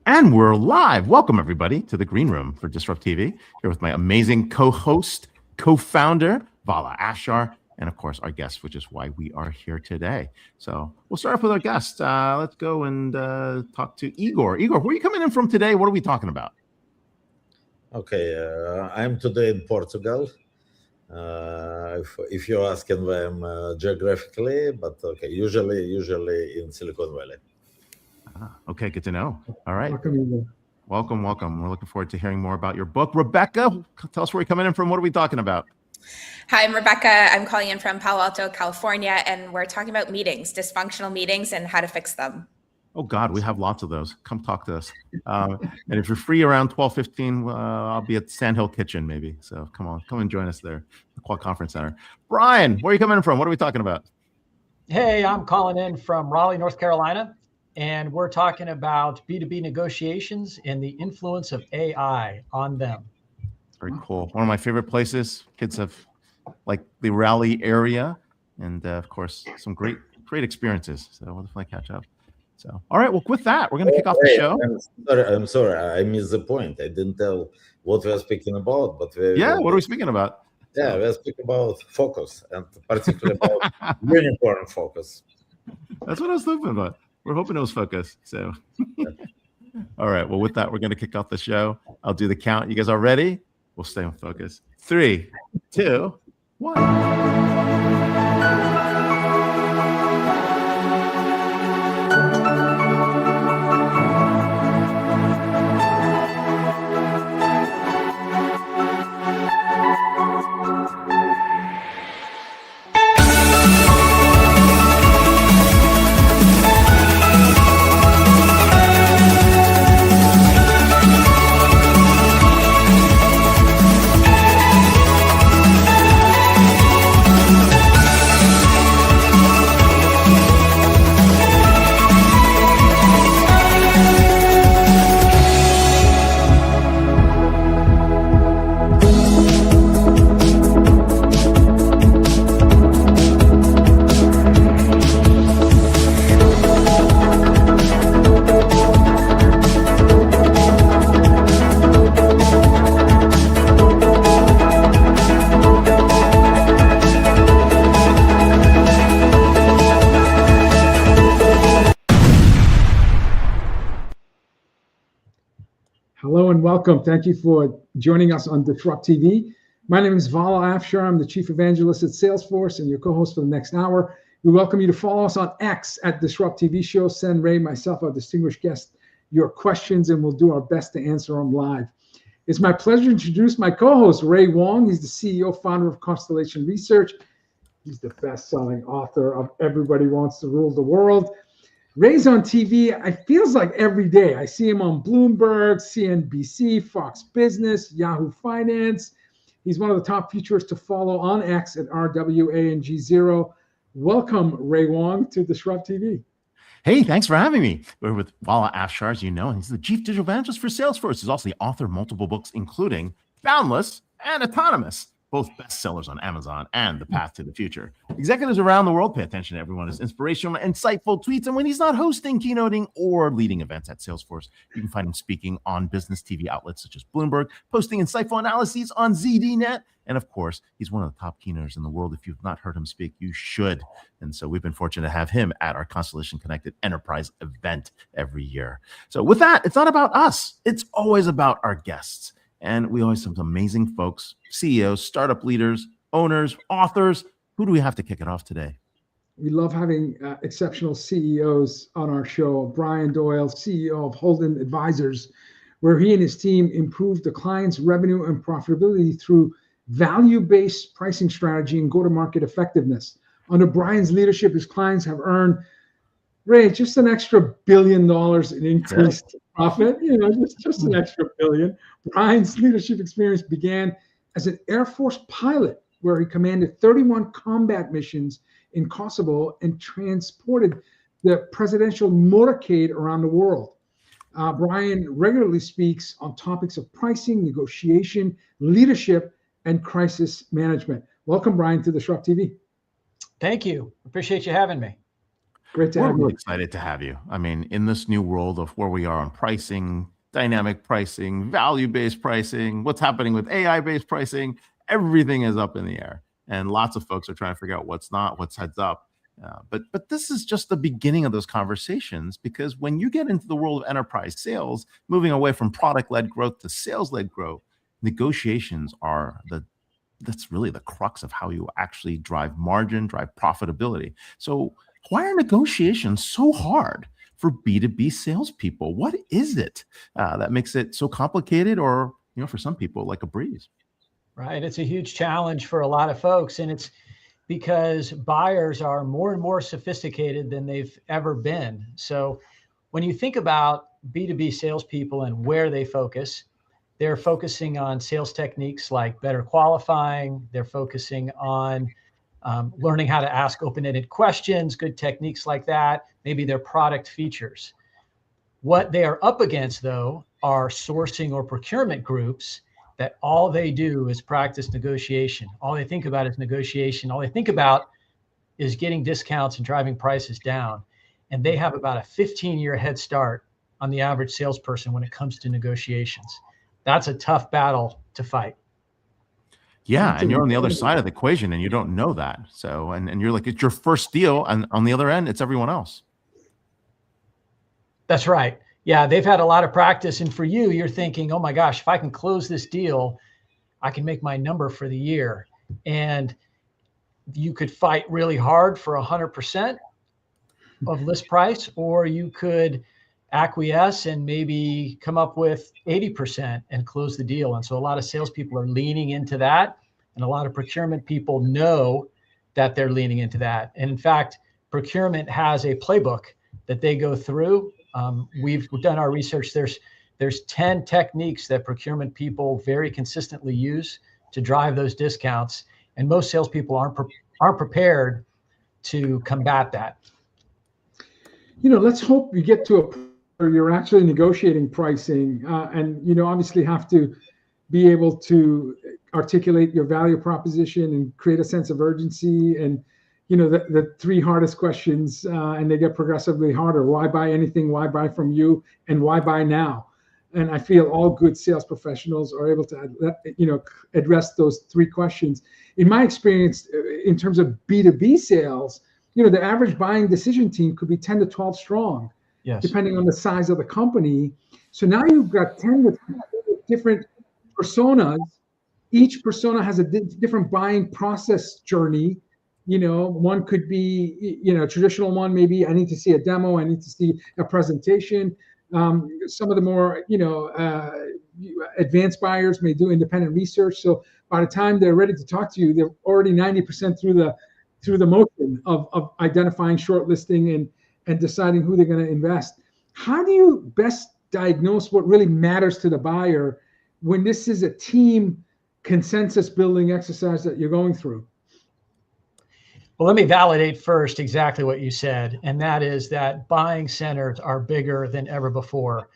And we're live. Welcome, everybody, to the Green Room for DisrupTV. Here with my amazing co-host, co-founder, Vala Afshar, and of course, our guest, which is why we are here today. So we'll start off with our guest. Let's go and talk to Igor. Igor, where are you coming in from today? What are we talking about? Okay, I'm today in Portugal. If you're asking where I'm geographically, but okay, usually in Silicon Valley. Okay, good to know. All right. Welcome. We're looking forward to hearing more about your book. Rebecca, tell us where you're coming in from. What are we talking about? Hi, I'm Rebecca. I'm calling in from Palo Alto, California, and we're talking about meetings, dysfunctional meetings, and how to fix them. Oh, God, we have lots of those. Come talk to us. And if you're free around 12:15, I'll be at Sandhill Kitchen, maybe. So come and join us there, the Quad Conference Center. Brian, where are you coming in from? What are we talking about? Hey, I'm calling in from Raleigh, North Carolina, and we're talking about B2B negotiations and the influence of AI on them. Very cool. One of my favorite places. Kids have like the Raleigh area, and of course, some great experiences. So we'll definitely catch up. So, all right. Well, with that, we're going to kick off the show. I'm sorry. I missed the point. I didn't tell what we are speaking about. But what are we speaking about? Yeah, we are speaking about focus, and particularly about unicorn focus. That's what I was hoping about. We're hoping it was focus. So, all right. Well, with that, we're going to kick off the show. I'll do the count. You guys are ready? We'll stay on focus. 3, 2, 1. Hello and welcome. Thank you for joining us on DisrupTV. My name is Vala Afshar. I'm the Chief Evangelist at Salesforce and your co-host for the next hour. We welcome you to follow us on X at DisrupTV Show. Send Ray, myself, our distinguished guest, your questions, and we'll do our best to answer them live. It's my pleasure to introduce my co-host, Ray Wang. He's the CEO, founder of Constellation Research. He's the best-selling author of Everybody Wants to Rule the World. Ray's on TV, it feels like every day. I see him on Bloomberg, CNBC, Fox Business, Yahoo Finance. He's one of the top futurists to follow on X at RWANG0. Welcome, Ray Wang, to DisrupTV. Hey, thanks for having me. We're with Vala Afshar, as you know, and he's the Chief Digital Evangelist for Salesforce. He's also the author of multiple books, including Boundless and Autonomous, both bestsellers on Amazon and The Path to the Future. Executives around the world pay attention to everyone. His inspirational, insightful tweets. And when he's not hosting, keynoting, or leading events at Salesforce, you can find him speaking on business TV outlets such as Bloomberg, posting insightful analyses on ZDNet. And of course, he's one of the top keynoters in the world. If you've not heard him speak, you should. And so we've been fortunate to have him at our Constellation Connected Enterprise event every year. So with that, it's not about us. It's always about our guests. And we always have some amazing folks, CEOs, startup leaders, owners, authors. Who do we have to kick it off today? We love having exceptional CEOs on our show. Brian Doyle, CEO of Holden Advisors, where he and his team improve the client's revenue and profitability through value-based pricing strategy and go-to-market effectiveness. Under Brian's leadership, his clients have earned, Ray, just an extra $1 billion in increased profit, just an extra $1 billion. Brian's leadership experience began as an Air Force pilot, where he commanded 31 combat missions in Kosovo and transported the presidential motorcade around the world. Brian regularly speaks on topics of pricing, negotiation, leadership, and crisis management. Welcome, Brian, to DisrupTV. Thank you. Appreciate you having me. Great to We're have really you. excited to have you. I mean, in this new world of where we are on pricing, dynamic pricing, value-based pricing, what's happening with AI-based pricing, everything is up in the air. And lots of folks are trying to figure out what's not, what's heads up. But this is just the beginning of those conversations, because when you get into the world of enterprise sales, moving away from product-led growth to sales-led growth, negotiations are that's really the crux of how you actually drive margin, drive profitability. So why are negotiations so hard for B2B salespeople? What is it that makes it so complicated, or, for some people, like a breeze? Right. It's a huge challenge for a lot of folks. And it's because buyers are more and more sophisticated than they've ever been. So when you think about B2B salespeople and where they focus, they're focusing on sales techniques like better qualifying. They're focusing on learning how to ask open-ended questions, good techniques like that, maybe their product features. What they are up against, though, are sourcing or procurement groups that all they do is practice negotiation. All they think about is negotiation. All they think about is getting discounts and driving prices down. And they have about a 15-year head start on the average salesperson when it comes to negotiations. That's a tough battle to fight. Yeah, and you're on the other side of the equation and you don't know that. So, and you're like, it's your first deal, and on the other end, it's everyone else. That's right. Yeah, they've had a lot of practice. And for you, you're thinking, oh my gosh, if I can close this deal, I can make my number for the year. And you could fight really hard for 100% of list price, or you could acquiesce and maybe come up with 80% and close the deal. And so a lot of salespeople are leaning into that. And a lot of procurement people know that they're leaning into that. And in fact, procurement has a playbook that they go through. We've done our research. There's 10 techniques that procurement people very consistently use to drive those discounts. And most salespeople aren't prepared to combat that. Let's hope you get to a point where you're actually negotiating pricing, and obviously have to be able to articulate your value proposition and create a sense of urgency. And the three hardest questions, and they get progressively harder. Why buy anything? Why buy from you? And why buy now? And I feel all good sales professionals are able to address those three questions. In my experience, in terms of B2B sales, the average buying decision team could be 10 to 12 strong, yes, depending on the size of the company. So now you've got 10 to 12 different personas. Each persona has a different buying process journey. One could be, traditional one, maybe I need to see a demo, I need to see a presentation. Some of the more, advanced buyers may do independent research. So by the time they're ready to talk to you, they're already 90% through the motion of identifying, shortlisting, and deciding who they're going to invest. How do you best diagnose what really matters to the buyer when this is a team consensus building exercise that you're going through? Well, let me validate first exactly what you said, and that is that buying centers are bigger than ever before.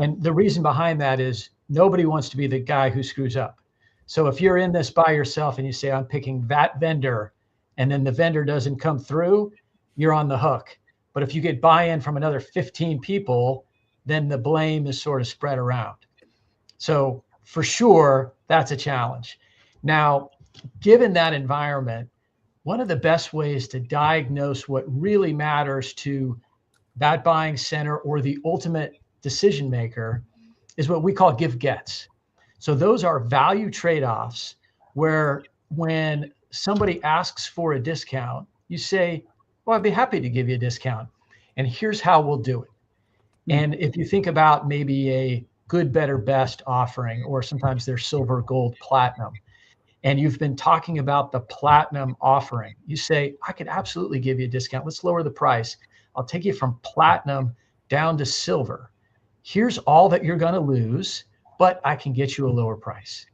And the reason behind that is nobody wants to be the guy who screws up. So if you're in this by yourself and you say, I'm picking that vendor, and then the vendor doesn't come through, you're on the hook. But if you get buy-in from another 15 people, then the blame is sort of spread around. So for sure, that's a challenge. Now, given that environment, one of the best ways to diagnose what really matters to that buying center or the ultimate decision maker is what we call give-gets. So those are value trade-offs where when somebody asks for a discount, you say, well, I'd be happy to give you a discount. And here's how we'll do it. And if you think about maybe a good, better, best offering, or sometimes they're silver, gold, platinum, and you've been talking about the platinum offering, you say, I could absolutely give you a discount. Let's lower the price. I'll take you from platinum down to silver. Here's all that you're going to lose, but I can get you a lower price.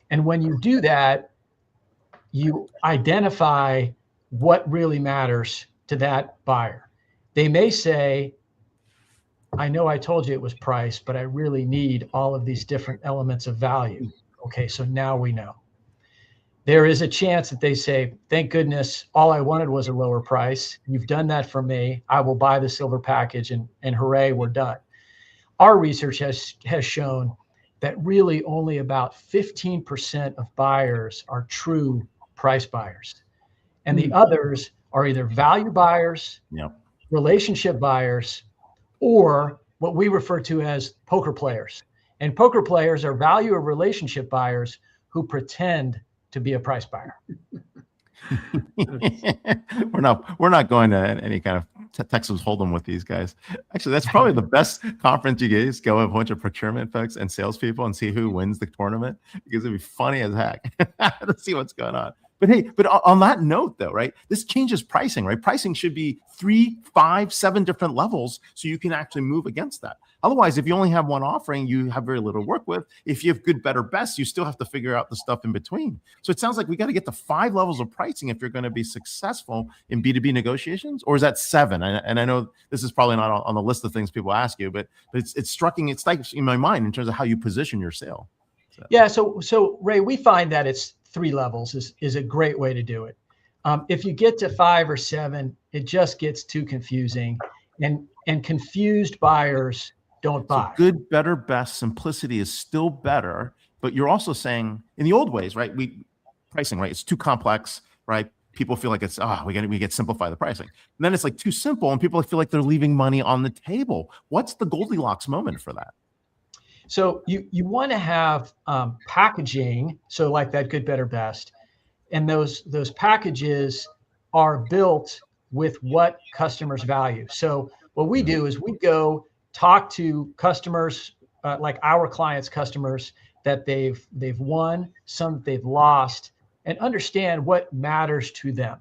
And when you do that, you identify what really matters to that buyer. They may say, I know I told you it was price, but I really need all of these different elements of value. Okay, so now we know. there is a chance that they say, thank goodness, all I wanted was a lower price. You've done that for me. I will buy the silver package, and hooray, we're done. Our research has shown that really only about 15% of buyers are true price buyers. And the others are either value buyers, relationship buyers, or what we refer to as poker players. And poker players are value or relationship buyers who pretend to be a price buyer. we're not going to any kind of Texas Hold'em with these guys. Actually, that's probably the best conference you guys go, a bunch of procurement folks and salespeople, and see who wins the tournament, because it'd be funny as heck to see what's going on. But hey, but on that note though, right, this changes pricing, right? Pricing should be 3, 5, 7 different levels so you can actually move against that. Otherwise, if you only have one offering, you have very little to work with. If you have good, better, best, you still have to figure out the stuff in between. So it sounds like we got to get to 5 levels of pricing if you're going to be successful in B2B negotiations, or is that 7? And I know this is probably not on the list of things people ask you, but it's striking. It's like in my mind in terms of how you position your sale. So. Yeah. So Ray, we find that it's 3 levels is a great way to do it. If you get to 5 or 7, it just gets too confusing, and confused buyers don't buy. So good, better, best, simplicity is still better, but you're also saying in the old ways, right? Pricing, right? It's too complex, right? People feel like it's, we get simplify the pricing. And then it's like too simple, and people feel like they're leaving money on the table. What's the Goldilocks moment for that? So you want to have packaging, so like that good, better, best, and those packages are built with what customers value. So what we do is we go talk to customers, like our clients' customers that they've won, some that they've lost, and understand what matters to them.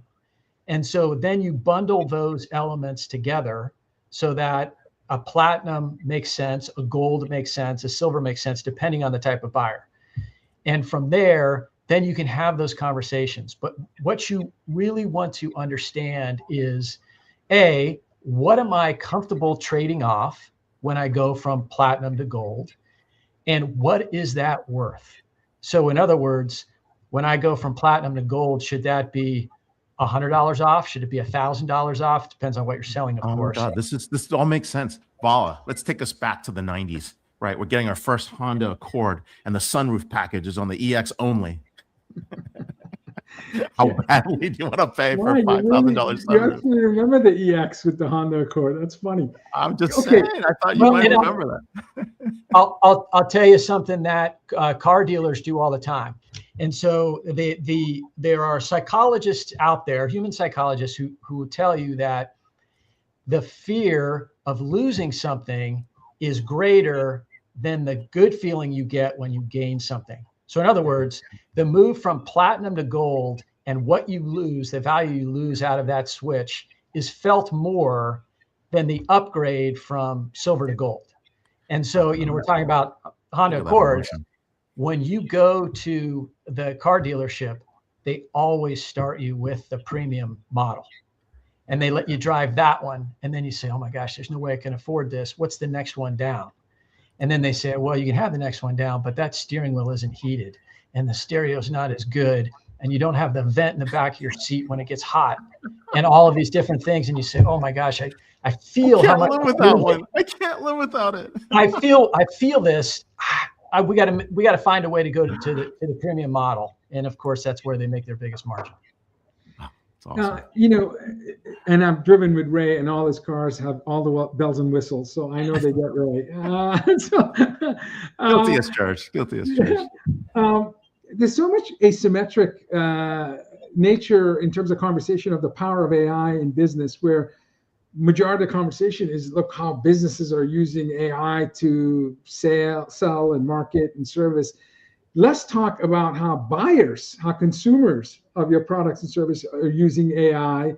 And so then you bundle those elements together so that a platinum makes sense, a gold makes sense, a silver makes sense, depending on the type of buyer. And from there, then you can have those conversations. But what you really want to understand is, A, what am I comfortable trading off when I go from platinum to gold? And what is that worth? So in other words, when I go from platinum to gold, should that be $100 off? Should it be $1,000 off? Depends on what you're selling, of course. Oh my God, this all makes sense. Vala, let's take us back to the 90s, right? We're getting our first Honda Accord, and the sunroof package is on the EX only. How badly do you want to pay for a $5,000 sunroof? You actually remember the EX with the Honda Accord. That's funny. I'm just saying. I thought you might remember that. I'll tell you something that car dealers do all the time. And so there are psychologists out there, human psychologists, who will tell you that the fear of losing something is greater than the good feeling you get when you gain something. So in other words, the move from platinum to gold and what you lose, the value you lose out of that switch, is felt more than the upgrade from silver to gold. And so, we're talking about Honda Accord. When you go to the car dealership, they always start you with the premium model, and they let you drive that one. And then you say, oh my gosh, there's no way I can afford this. What's the next one down? And then they say, well, you can have the next one down, but that steering wheel isn't heated and the stereo's not as good. And you don't have the vent in the back of your seat when it gets hot, and all of these different things. And you say, oh my gosh, I feel how much. I can't live without it. I feel this. We got to find a way to go to the premium model. And of course, that's where they make their biggest margin. Awesome. And I've driven with Ray, and all his cars have all the bells and whistles, so I know they get Ray. Guilty as charged. Guilty as charged. There's so much asymmetric nature in terms of conversation of the power of AI in business, where majority of the conversation is, look how businesses are using AI to sell and market and service. Let's talk about how buyers, how consumers of your products and services are using AI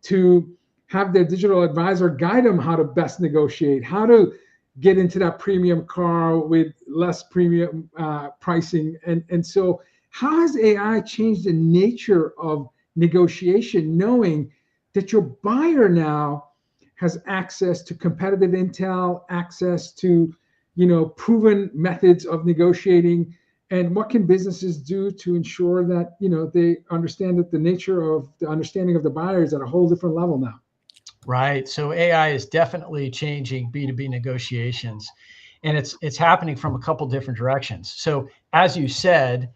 to have their digital advisor guide them how to best negotiate, how to get into that premium car with less premium pricing. And so how has AI changed the nature of negotiation, knowing that your buyer now has access to competitive intel, access to, proven methods of negotiating, And what can businesses do to ensure that, they understand that the nature of the understanding of the buyer is at a whole different level now? Right. So AI is definitely changing B2B negotiations, and it's happening from a couple different directions. So as you said,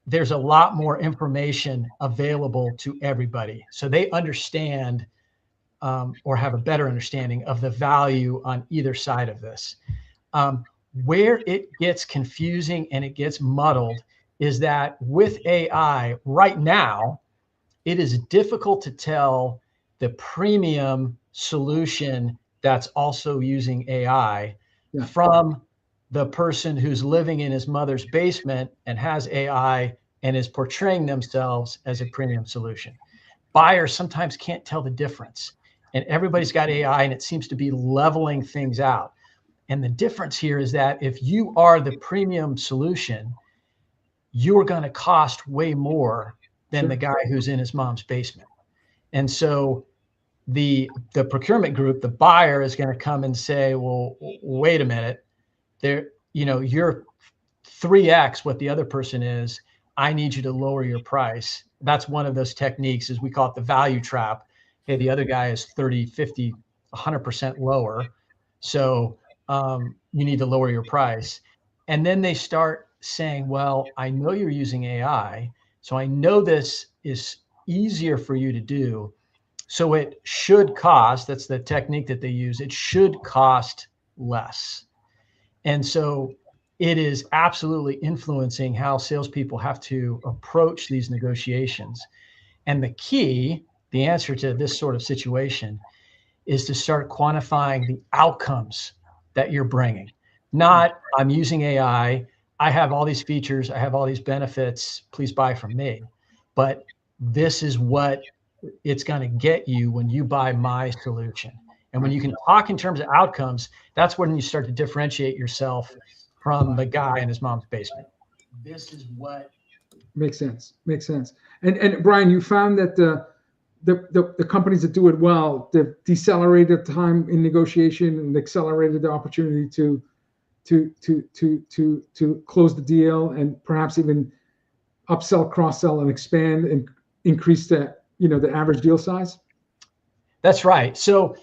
there's a lot more information available to everybody. So they understand or have a better understanding of the value on either side of this. Where it gets confusing and it gets muddled is that with AI right now, it is difficult to tell the premium solution that's also using AI from the person who's living in his mother's basement and has AI and is portraying themselves as a premium solution. Buyers sometimes can't tell the difference, and everybody's got AI and it seems to be leveling things out. And the difference here is that if you are the premium solution, you're going to cost way more than the guy who's in his mom's basement. And so the procurement group, the buyer, is going to come and say, well, wait a minute, you're 3x what the other person is. I need you to lower your price. That's one of those techniques, is we call it the value trap. Hey, the other guy is 30, 50, 100% lower. So you need to lower your price. And then they start saying, well, I know you're using AI, so I know this is easier for you to do. So it should cost, that's the technique that they use, it should cost less. And so it is absolutely influencing how salespeople have to approach these negotiations. And the key, the answer to this sort of situation, is to start quantifying the outcomes that you're bringing. Not, I'm using AI, I have all these features, I have all these benefits, please buy from me. But this is what it's going to get you when you buy my solution. And when you can talk in terms of outcomes, that's when you start to differentiate yourself from the guy in his mom's basement. This is what makes sense. And Brian, you found that the companies that do it well, they've decelerated time in negotiation and accelerated the opportunity to close the deal, and perhaps even upsell, cross-sell, and expand and increase the average deal size? That's right. So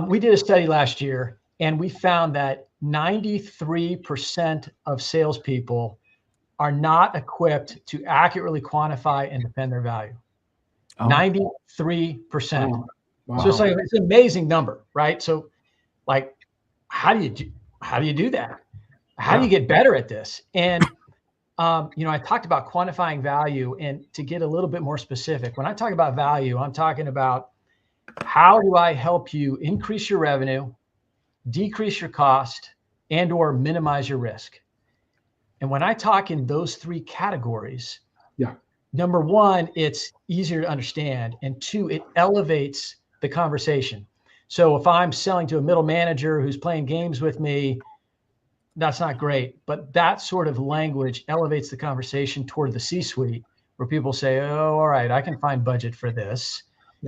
we did a study last year, and we found that 93% of salespeople are not equipped to accurately quantify and defend their value. 93%. Wow. So it's an amazing number, right? So, like, how do you do that? How do you get better at this? And I talked about quantifying value, and to get a little bit more specific, when I talk about value, I'm talking about how do I help you increase your revenue, decrease your cost, and or minimize your risk. And when I talk in those three categories, number one, it's easier to understand, and two, it elevates the conversation. So if I'm selling to a middle manager who's playing games with me, that's not great, but that sort of language elevates the conversation toward the C-suite, where people say, oh, all right, I can find budget for this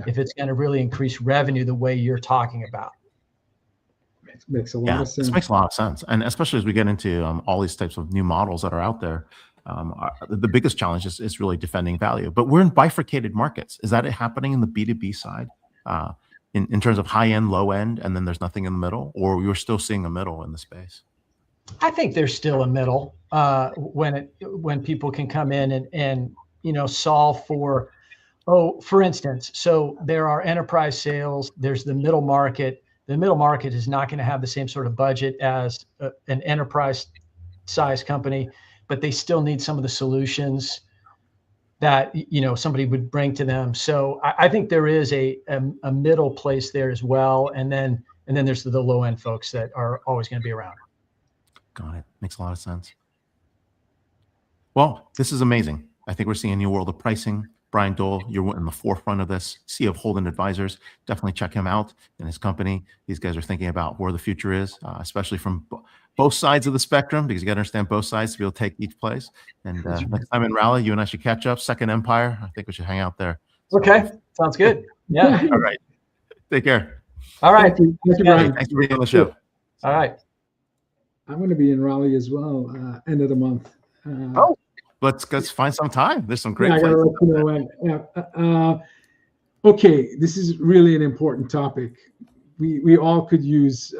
if it's going to really increase revenue the way you're talking about. Makes a lot of sense. This makes a lot of sense. And especially as we get into all these types of new models that are out there, the biggest challenge is really defending value. But we're in bifurcated markets. Is that happening in the B2B side in terms of high end, low end, and then there's nothing in the middle? Or you're still seeing a middle in the space? I think there's still a middle when people can come in and solve for, for instance, so there are enterprise sales, there's the middle market. The middle market is not going to have the same sort of budget as an enterprise size company, but they still need some of the solutions that somebody would bring to them. So I think there is a middle place there as well, and then there's the low end folks that are always going to be around. Got it. Makes a lot of sense. Well, this is amazing. I think we're seeing a new world of pricing. Brian Doyle, you're in the forefront of this. CEO of Holden Advisors. Definitely check him out and his company. These guys are thinking about where the future is, especially from both sides of the spectrum, because you got to understand both sides to be able to take each place. And next time in Raleigh, you and I should catch up. Second Empire. I think we should hang out there. So, okay. Sounds good. Yeah. All right. Take care. All right. Thank you, Brian. Thanks for being on the show. All right. I'm going to be in Raleigh as well, end of the month. Let's find some time. There's some great I gotta places. let you know when. Okay, this is really an important topic. We all could use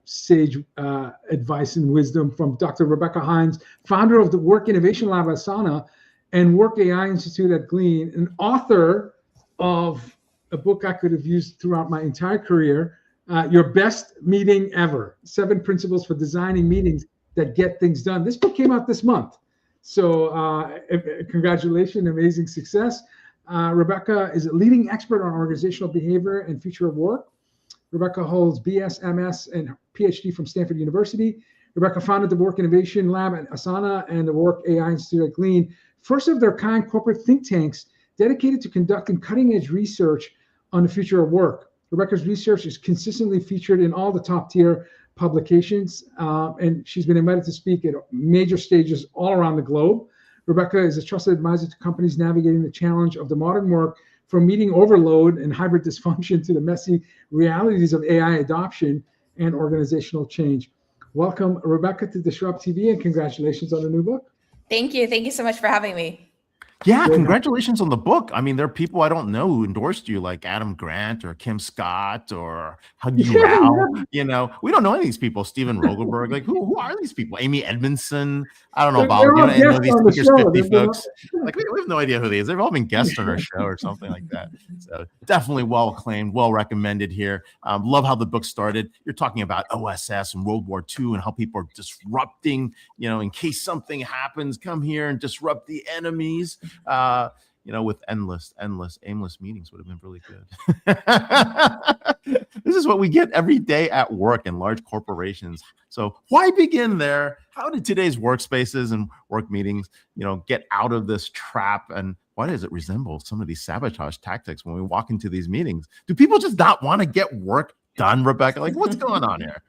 sage advice and wisdom from Dr. Rebecca Hinds, founder of the Work Innovation Lab at Asana and Work AI Institute at Glean, and author of a book I could have used throughout my entire career, Your Best Meeting Ever, 7 Principles for Designing Meetings That Get Things Done. This book came out this month. So congratulations, amazing success. Rebecca is a leading expert on organizational behavior and future of work. Rebecca holds BS, MS, and PhD from Stanford University. Rebecca founded the Work Innovation Lab at Asana and the Work AI Institute at Glean, first of their kind corporate think tanks dedicated to conducting cutting-edge research on the future of work. Rebecca's research is consistently featured in all the top-tier publications, and she's been invited to speak at major stages all around the globe. Rebecca is a trusted advisor to companies navigating the challenge of the modern work, from meeting overload and hybrid dysfunction to the messy realities of AI adoption and organizational change. Welcome, Rebecca, to DisrupTV, and congratulations on the new book. Thank you. Thank you so much for having me. Yeah, congratulations on the book. I mean, there are people I don't know who endorsed you, like Adam Grant or Kim Scott or Huggy Rao. You know, we don't know any of these people. Steven Rogelberg, like who are these people? Amy Edmondson. I don't know about any of these Speakers 50 folks. Like we have no idea who they are. They've all been guests on our show or something like that. So definitely well acclaimed, well recommended here. Love how the book started. You're talking about OSS and World War II and how people are disrupting. You know, in case something happens, come here and disrupt the enemies. You know, with aimless meetings would have been really good. This is what we get every day at work in large corporations. So why begin there? How did today's workspaces and work meetings, you know, get out of this trap? And why does it resemble some of these sabotage tactics when we walk into these meetings? Do people just not want to get work done, Rebecca? Like, what's going on here?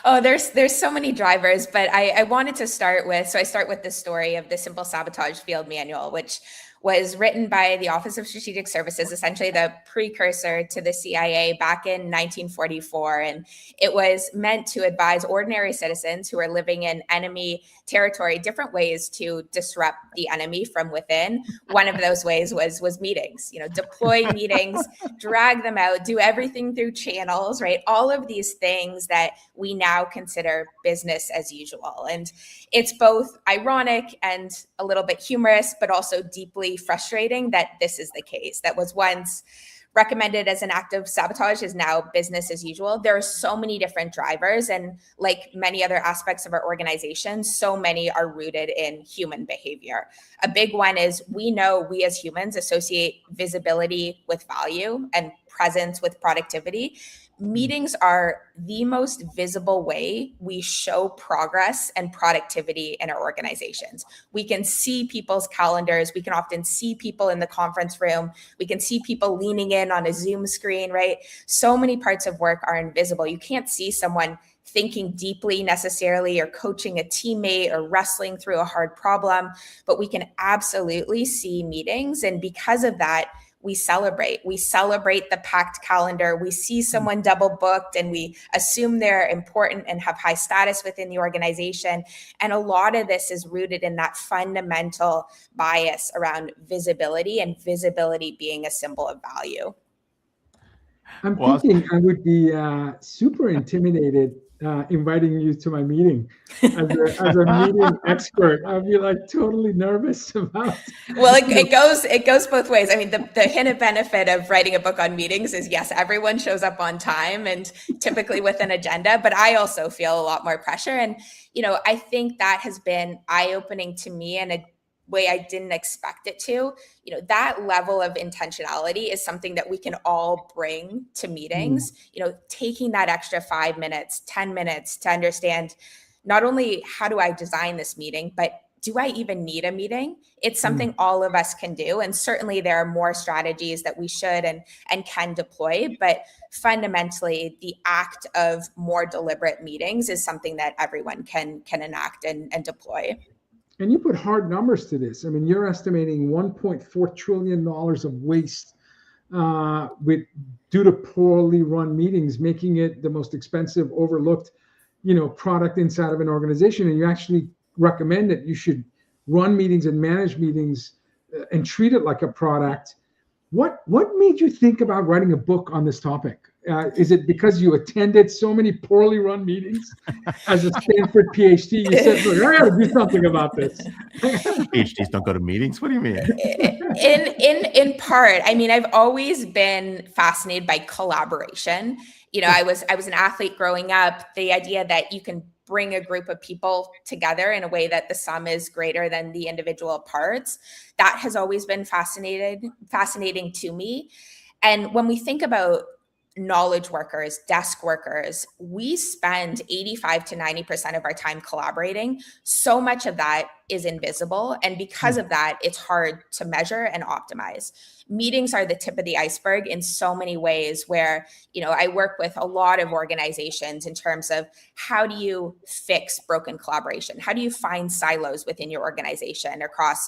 Oh, there's so many drivers, but I wanted to start with, I start with the story of the Simple Sabotage Field Manual, which was written by the Office of Strategic Services, essentially the precursor to the CIA back in 1944. And it was meant to advise ordinary citizens who are living in enemy territory different ways to disrupt the enemy from within. One of those ways was meetings, you know, deploy meetings, drag them out, do everything through channels, right? All of these things that we now consider business as usual. And it's both ironic and a little bit humorous, but also deeply frustrating that this is the case. That was once recommended as an act of sabotage is now business as usual. There are so many different drivers, and like many other aspects of our organization, so many are rooted in human behavior. A big one is we know we as humans associate visibility with value and presence with productivity. Meetings are the most visible way we show progress and productivity in our organizations. We can see people's calendars. We can often see people in the conference room. We can see people leaning in on a Zoom screen, right? So many parts of work are invisible. You can't see someone thinking deeply necessarily, or coaching a teammate, or wrestling through a hard problem, but we can absolutely see meetings. And because of that, we celebrate the packed calendar. We see someone double booked and we assume they're important and have high status within the organization. And a lot of this is rooted in that fundamental bias around visibility, and visibility being a symbol of value. I'm thinking I would be super intimidated inviting you to my meeting as a meeting expert. I'd be like totally nervous about. Well, it goes both ways. I mean, the hidden benefit of writing a book on meetings is, yes, everyone shows up on time and typically with an agenda, but I also feel a lot more pressure. And, you know, I think that has been eye-opening to me in a way I didn't expect it to. You know, that level of intentionality is something that we can all bring to meetings. You know, taking that extra 5 minutes, 10 minutes to understand not only how do I design this meeting, but do I even need a meeting? It's something all of us can do. And certainly there are more strategies that we should and can deploy, but fundamentally the act of more deliberate meetings is something that everyone can enact and deploy. And you put hard numbers to this. I mean, you're estimating $1.4 trillion of waste due to poorly run meetings, making it the most expensive, overlooked product inside of an organization, and you actually recommend that you should run meetings and manage meetings and treat it like a product. What made you think about writing a book on this topic? Is it because you attended so many poorly run meetings as a Stanford PhD? You said, look, I got to do something about this. PhDs don't go to meetings. What do you mean? In part, I mean, I've always been fascinated by collaboration. I was an athlete growing up. The idea that you can bring a group of people together in a way that the sum is greater than the individual parts, that has always been fascinating to me. And when we think about knowledge workers, desk workers, we spend 85 to 90% of our time collaborating. So much of that is invisible. And because of that, it's hard to measure and optimize. Meetings are the tip of the iceberg in so many ways where, I work with a lot of organizations in terms of how do you fix broken collaboration? How do you find silos within your organization across,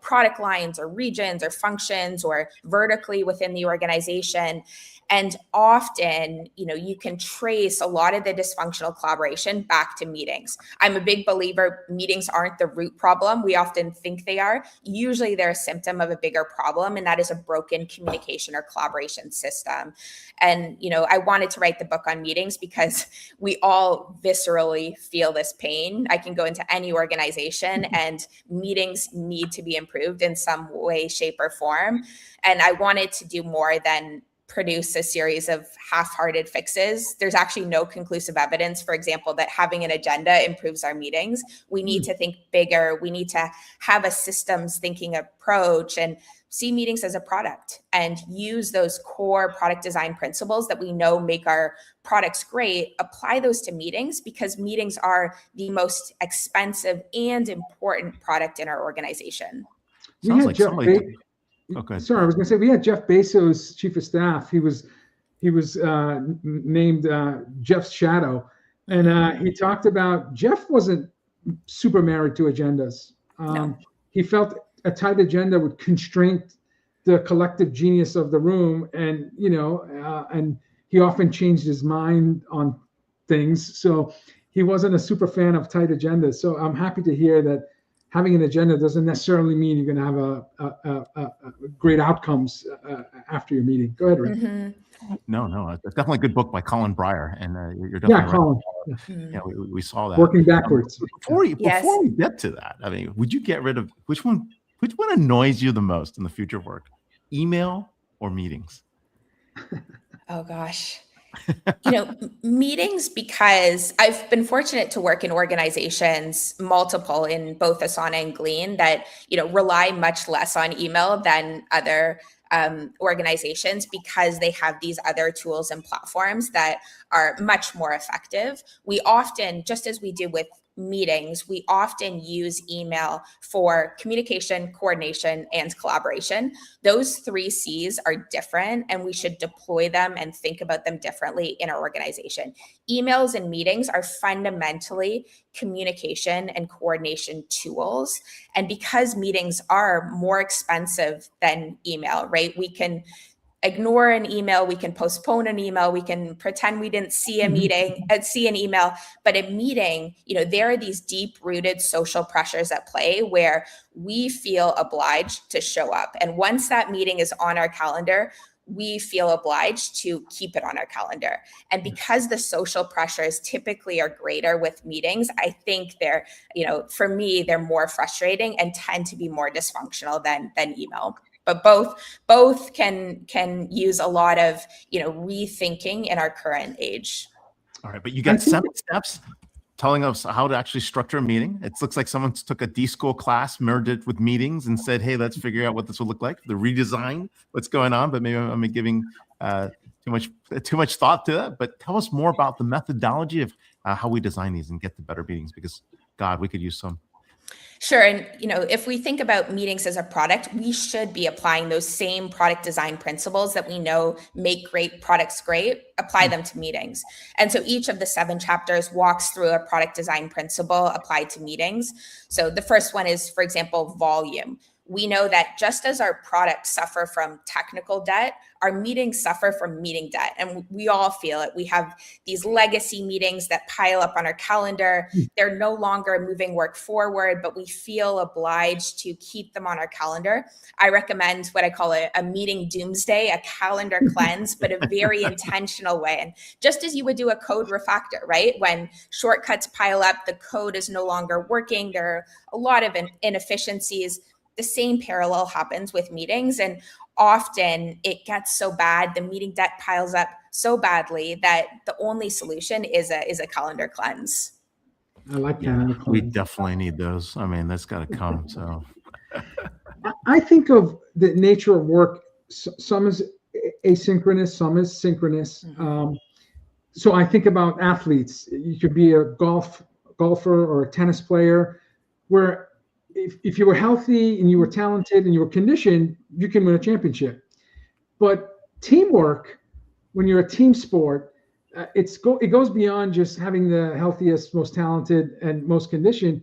product lines or regions or functions or vertically within the organization? And often, you can trace a lot of the dysfunctional collaboration back to meetings. I'm a big believer meetings aren't the root problem. We often think they are. Usually they're a symptom of a bigger problem, and that is a broken communication or collaboration system. And, I wanted to write the book on meetings because we all viscerally feel this pain. I can go into any organization and meetings need to be improved in some way, shape, or form. And I wanted to do more than produce a series of half-hearted fixes. There's actually no conclusive evidence, for example, that having an agenda improves our meetings. We need to think bigger. We need to have a systems thinking approach and see meetings as a product and use those core product design principles that we know make our products great, apply those to meetings, because meetings are the most expensive and important product in our organization. Sounds like somebody... Okay. Sorry, I was going to say we had Jeff Bezos, chief of staff. He was named Jeff's shadow, and he talked about Jeff wasn't super married to agendas. No. He felt a tight agenda would constrain the collective genius of the room, and and he often changed his mind on things. So he wasn't a super fan of tight agendas. So I'm happy to hear that having an agenda doesn't necessarily mean you're going to have a great outcomes after your meeting. Go ahead, Rick. Mm-hmm. No, it's definitely a good book by Colin Breyer, and you're definitely right. Colin. Yeah, we saw that. Working backwards. Before we get to that, I mean, would you get rid of which one annoys you the most in the future of work, email or meetings? Oh gosh. Meetings, because I've been fortunate to work in organizations, multiple in both Asana and Glean, that, rely much less on email than other organizations, because they have these other tools and platforms that are much more effective. We often, just as we do with meetings, we often use email for communication, coordination, and collaboration. Those 3 C's are different, and we should deploy them and think about them differently in our organization. Emails and meetings are fundamentally communication and coordination tools. And because meetings are more expensive than email, right? We can ignore an email, we can postpone an email, we can pretend we didn't see see an email. But a meeting, there are these deep-rooted social pressures at play where we feel obliged to show up. And once that meeting is on our calendar, we feel obliged to keep it on our calendar. And because the social pressures typically are greater with meetings, I think they're, for me, they're more frustrating and tend to be more dysfunctional than email. But both can use a lot of, rethinking in our current age. All right, but you got 7 steps telling us how to actually structure a meeting. It looks like someone took a D-School class, merged it with meetings, and said, hey, let's figure out what this will look like, the redesign, what's going on. But maybe I'm giving too much thought to that. But tell us more about the methodology of how we design these and get the better meetings, because, God, we could use some. Sure. And, if we think about meetings as a product, we should be applying those same product design principles that we know make great products great, apply them to meetings. And so each of the 7 chapters walks through a product design principle applied to meetings. So the first one is, for example, volume. we know that just as our products suffer from technical debt, our meetings suffer from meeting debt. And we all feel it. We have these legacy meetings that pile up on our calendar. They're no longer moving work forward, but we feel obliged to keep them on our calendar. I recommend what I call a meeting doomsday, a calendar cleanse, but a very intentional way. And just as you would do a code refactor, right? When shortcuts pile up, the code is no longer working. There are a lot of inefficiencies. The same parallel happens with meetings. And often it gets so bad, the meeting debt piles up so badly that the only solution is a calendar cleanse. I like Yeah, that. we definitely need those. I mean, that's got to come. So I think of the nature of work. Some is asynchronous, some is synchronous. So I think about athletes. You could be a golfer or a tennis player, where if you were healthy and you were talented and you were conditioned, you can win a championship. But teamwork, when you're a team sport, it goes beyond just having the healthiest, most talented, and most conditioned.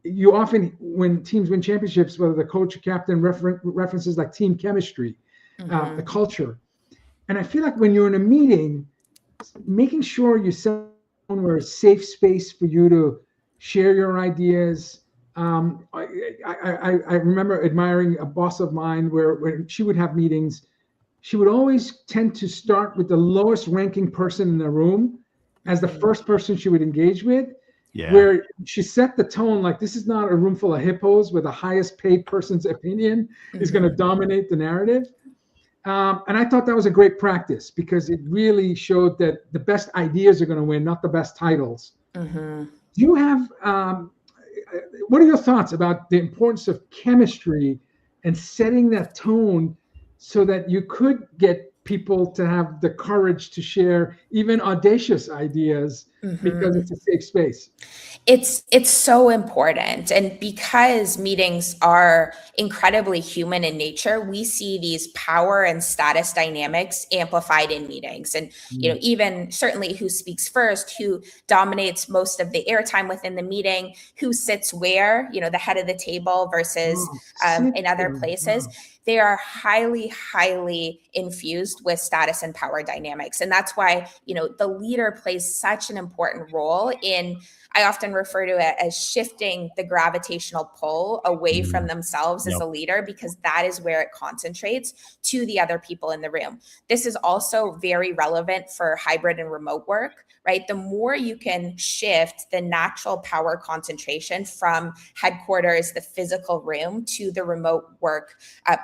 You often, when teams win championships, whether the coach or captain references like team chemistry, the culture. And I feel like when you're in a meeting, making sure you set somewhere a safe space for you to share your ideas. I remember admiring a boss of mine where when she would have meetings, she would always tend to start with the lowest ranking person in the room as the first person she would engage with, where she set the tone like, this is not a room full of hippos where the highest paid person's opinion is going to dominate the narrative. And I thought that was a great practice because it really showed that the best ideas are going to win, not the best titles. Do you have, what are your thoughts about the importance of chemistry and setting that tone so that you could get people to have the courage to share even audacious ideas because it's a safe space? It's so important. And because meetings are incredibly human in nature, we see these power and status dynamics amplified in meetings. And, you know, even certainly who speaks first, who dominates most of the airtime within the meeting, who sits where, you know, the head of the table versus in other places. They are highly, highly infused with status and power dynamics. And that's why, you know, the leader plays such an important role in, I often refer to it as shifting the gravitational pull away from themselves as a leader, because that is where it concentrates to the other people in the room. This is also very relevant for hybrid and remote work, right? The more you can shift the natural power concentration from headquarters, the physical room, to the remote work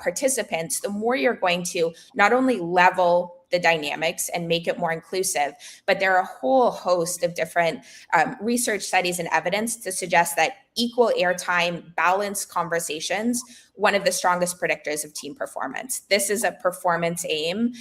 participants, the more you're going to not only level the dynamics and make it more inclusive, but there are a whole host of different research studies and evidence to suggest that equal airtime, balanced conversations, one of the strongest predictors of team performance. This is a performance aim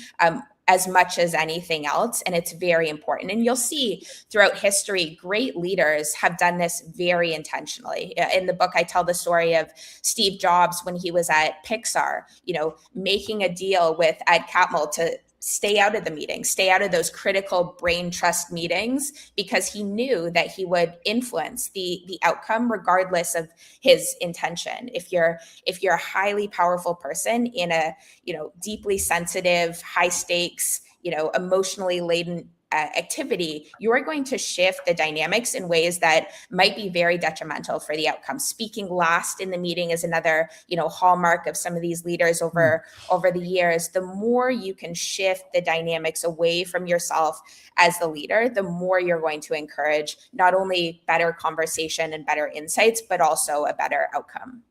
as much as anything else, and it's very important. And you'll see throughout history, great leaders have done this very intentionally. In the book, I tell the story of Steve Jobs when he was at Pixar, you know, making a deal with Ed Catmull to stay out of the meeting, stay out of those critical brain trust meetings, because he knew that he would influence the outcome regardless of his intention. If you're a highly powerful person in a, you know, deeply sensitive, high stakes, you know, emotionally laden activity, you are going to shift the dynamics in ways that might be very detrimental for the outcome. Speaking last in the meeting is another, you know, hallmark of some of these leaders over the years. The more you can shift the dynamics away from yourself as the leader, the more you're going to encourage not only better conversation and better insights, but also a better outcome.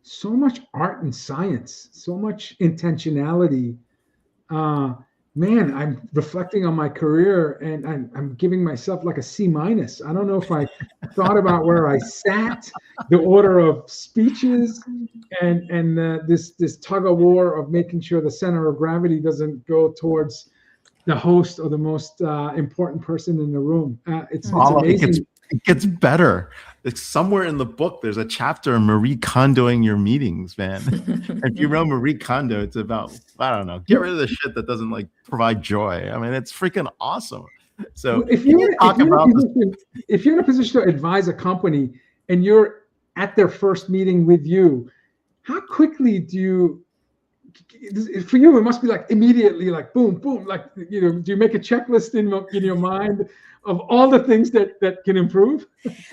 So much art and science, so much intentionality. Man, I'm reflecting on my career and I'm giving myself like a C-. I don't know if I thought about where I sat, the order of speeches, and this tug of war of making sure the center of gravity doesn't go towards the host or the most important person in the room. It's amazing. It gets better. It's somewhere in the book. There's a chapter on Marie Kondoing your meetings, man. If you know Marie Kondo, it's about, I don't know, get rid of the shit that doesn't like provide joy. I mean, it's freaking awesome. So if you're in a position to advise a company and you're at their first meeting with you, how quickly do you, for you, it must be like immediately, like boom, boom, like, you know, do you make a checklist in your mind of all the things that can improve?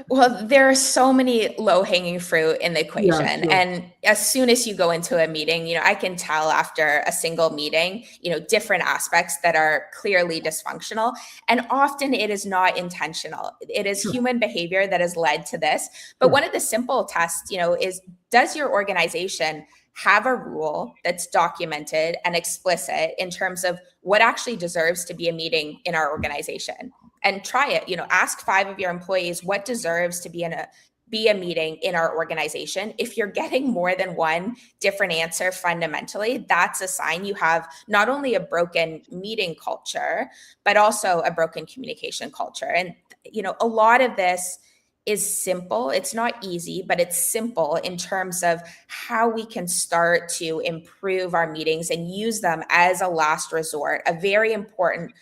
Well, there are so many low-hanging fruit in the equation. Yeah, sure. And as soon as you go into a meeting, you know, I can tell after a single meeting, you know, different aspects that are clearly dysfunctional. And often it is not intentional. It is human behavior that has led to this. But one of the simple tests, you know, is, does your organization have a rule that's documented and explicit in terms of what actually deserves to be a meeting in our organization? And try it. You know, ask 5 of your employees what deserves to be a meeting in our organization. If you're getting more than one different answer, fundamentally, that's a sign you have not only a broken meeting culture, but also a broken communication culture. And, you know, a lot of this is simple. It's not easy, but it's simple in terms of how we can start to improve our meetings and use them as a last resort, a very important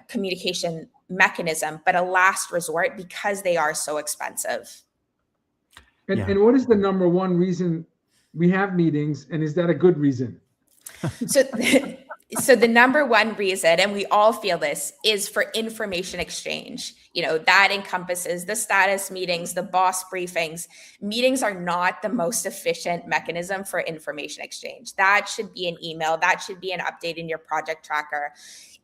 communication mechanism, but a last resort because they are so expensive. And what is the number one reason we have meetings, and is that a good reason? So the number one reason, and we all feel this, is for information exchange. You know, that encompasses the status meetings, the boss briefings. Meetings are not the most efficient mechanism for information exchange. That should be an email. That should be an update in your project tracker.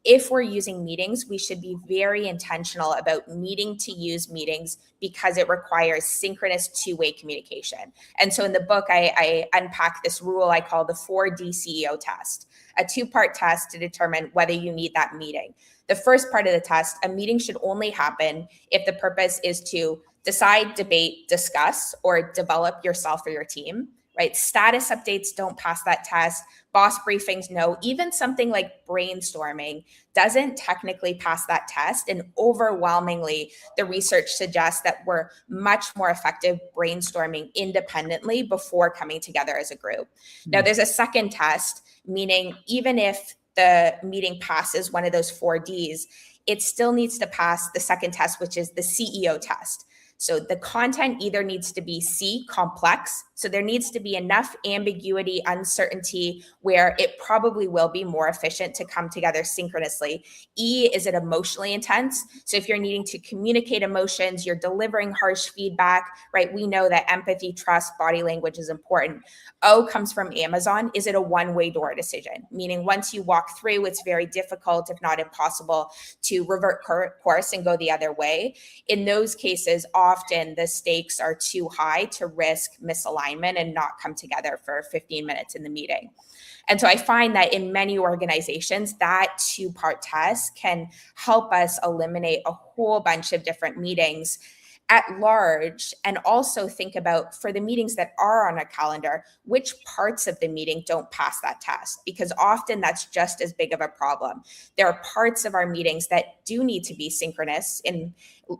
If we're using meetings, we should be very intentional about needing to use meetings because it requires synchronous two-way communication. And so in the book, I unpack this rule I call the 4D CEO test, a 2-part test to determine whether you need that meeting. The first part of the test, a meeting should only happen if the purpose is to decide, debate, discuss, or develop yourself or your team. Right? Status updates don't pass that test. Boss briefings, no. Even something like brainstorming doesn't technically pass that test. And overwhelmingly, the research suggests that we're much more effective brainstorming independently before coming together as a group. Now, there's a second test, meaning even if the meeting passes one of those 4Ds, it still needs to pass the second test, which is the CEO test. So the content either needs to be C, complex. So there needs to be enough ambiguity, uncertainty, where it probably will be more efficient to come together synchronously. E, is it emotionally intense? So if you're needing to communicate emotions, you're delivering harsh feedback, right? We know that empathy, trust, body language is important. O comes from Amazon. Is it a one-way door decision? Meaning once you walk through, it's very difficult, if not impossible, to revert course and go the other way. In those cases, often the stakes are too high to risk misalignment and not come together for 15 minutes in the meeting. And so I find that in many organizations, that 2-part test can help us eliminate a whole bunch of different meetings at large, and also think about, for the meetings that are on a calendar, which parts of the meeting don't pass that test, because often that's just as big of a problem. There are parts of our meetings that do need to be synchronous in,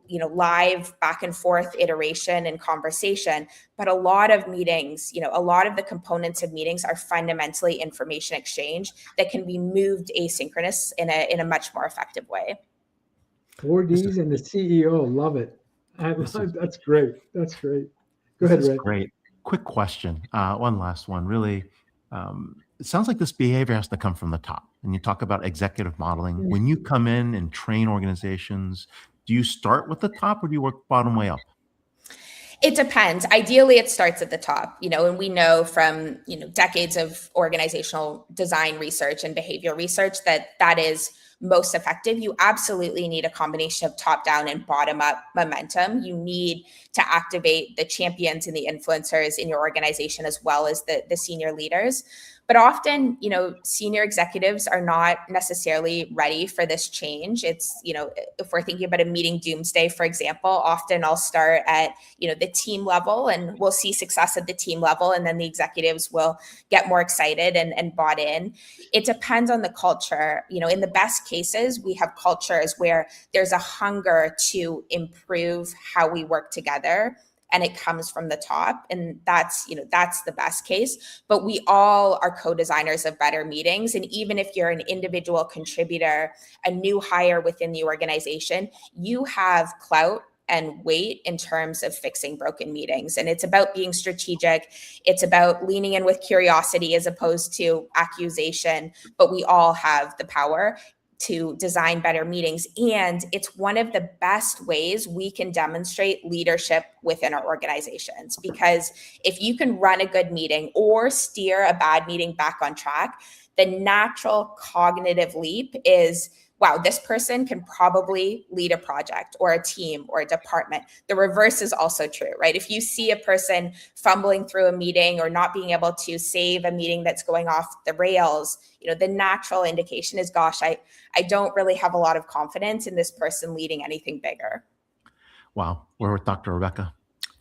you know, live back and forth iteration and conversation, but a lot of meetings, you know, a lot of the components of meetings are fundamentally information exchange that can be moved asynchronous in a much more effective way. 4Ds and the CEO, love it. That's great. That's great. Go ahead, Ray. Great. Quick question. One last one. Really, it sounds like this behavior has to come from the top. And you talk about executive modeling. When you come in and train organizations, do you start with the top or do you work bottom way up? It depends. Ideally, it starts at the top, you know, and we know from, you know, decades of organizational design research and behavior research that that is most effective. You absolutely need a combination of top down and bottom up momentum. You need to activate the champions and the influencers in your organization, as well as the senior leaders. But often, you know, senior executives are not necessarily ready for this change. It's, you know, if we're thinking about a meeting doomsday, for example, often I'll start at, you know, the team level, and we'll see success at the team level, and then the executives will get more excited and bought in. It depends on the culture. You know, in the best cases, we have cultures where there's a hunger to improve how we work together, and it comes from the top, and that's, you know, that's the best case. But we all are co-designers of better meetings. And even if you're an individual contributor, a new hire within the organization, you have clout and weight in terms of fixing broken meetings. And it's about being strategic. It's about leaning in with curiosity as opposed to accusation, but we all have the power to design better meetings. And it's one of the best ways we can demonstrate leadership within our organizations. Because if you can run a good meeting or steer a bad meeting back on track, the natural cognitive leap is, wow, this person can probably lead a project or a team or a department. The reverse is also true, right? If you see a person fumbling through a meeting or not being able to save a meeting that's going off the rails, the natural indication is, gosh, I don't really have a lot of confidence in this person leading anything bigger. Wow. We're with Dr. Rebecca,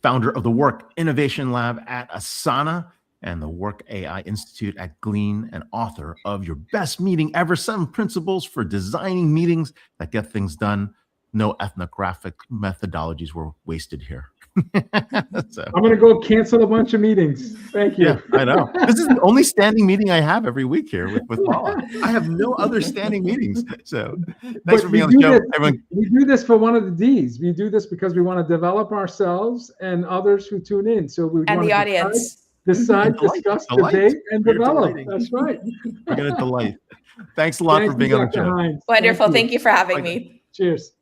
founder of the Work Innovation Lab at Asana and the Work AI Institute at Glean, and author of Your Best Meeting Ever, 7 Principles for Designing Meetings That Get Things Done. No ethnographic methodologies were wasted here. So, I'm going to go cancel a bunch of meetings. Thank you. yeah, I know. This is the only standing meeting I have every week here with Vala. I have no other standing meetings. So thanks for being on the show, everyone. We do this for one of the D's. We do this because we want to develop ourselves and others who tune in. So we and want the audience. Decide, discuss, debate, and develop. That's right. We're going to delight. Thanks a lot for being on the show. Hinds. Wonderful. Thank you for having me. Cheers.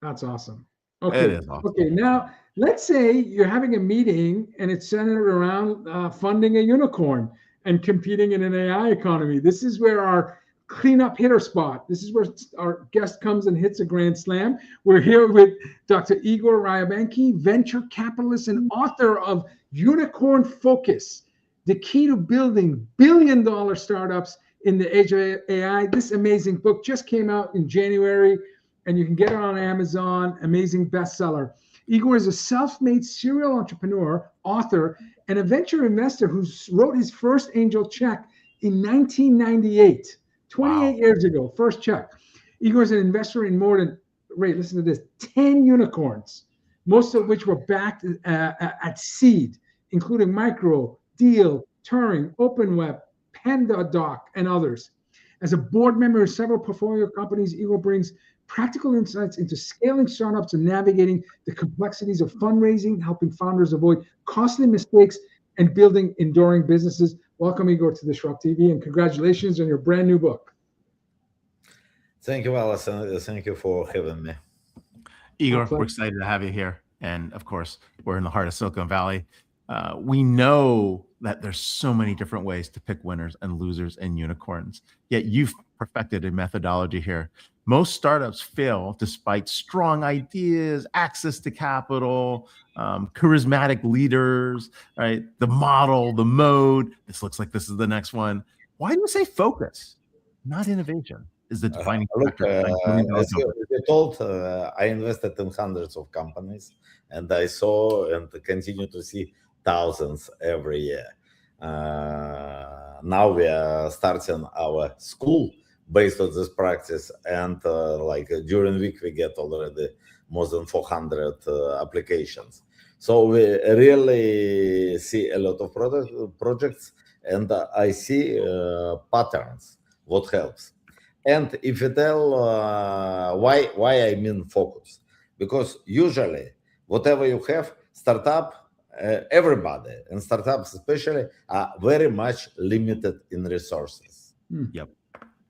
That's awesome. Okay. It is awesome. Okay. Now, let's say you're having a meeting and it's centered around funding a unicorn and competing in an AI economy. This is where our cleanup hitter spot. This is where our guest comes and hits a grand slam. We're here with Dr. Igor Ryabenkiy, venture capitalist and author of Unicorn Focus, the key to building billion-dollar startups in the age of AI. This amazing book just came out in January, and you can get it on Amazon. Amazing bestseller. Igor is a self-made serial entrepreneur, author, and a venture investor who wrote his first angel check in 1998, 28 years ago, first check. Igor is an investor in more than, Ray, listen to this, 10 unicorns, most of which were backed at seed, including Micro, Deal, Turing, OpenWeb, PandaDoc, and others. As a board member of several portfolio companies, Igor brings practical insights into scaling startups and navigating the complexities of fundraising, helping founders avoid costly mistakes, and building enduring businesses. Welcome, Igor, to DisrupTV, and congratulations on your brand new book. Thank you, Alison. Thank you for having me. Igor, we're excited to have you here. And of course, we're in the heart of Silicon Valley. We know that there's so many different ways to pick winners and losers and unicorns, yet you've perfected a methodology here. Most startups fail despite strong ideas, access to capital, charismatic leaders, right? The model, the mode. This looks like this is the next one. Why do you say focus, not innovation? Is the defining factor? As you told, I invested in hundreds of companies, and I saw and continue to see thousands every year. Now we are starting our school based on this practice, and during the week we get already more than 400 applications. So we really see a lot of projects, and I see patterns, what helps. And if you tell why I mean focus, because usually whatever you have, startup, everybody, and startups especially, are very much limited in resources. Yep.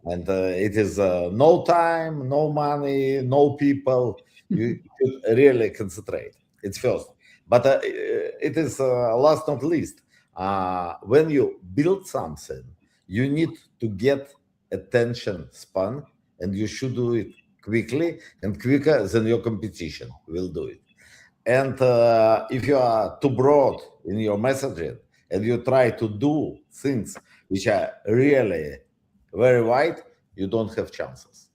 And it is no time, no money, no people. You should really concentrate. It's first. But it is last not least. When you build something, you need to get attention span, and you should do it quickly and quicker than your competition will do it. And if you are too broad in your messaging and you try to do things which are really very wide, you don't have chances.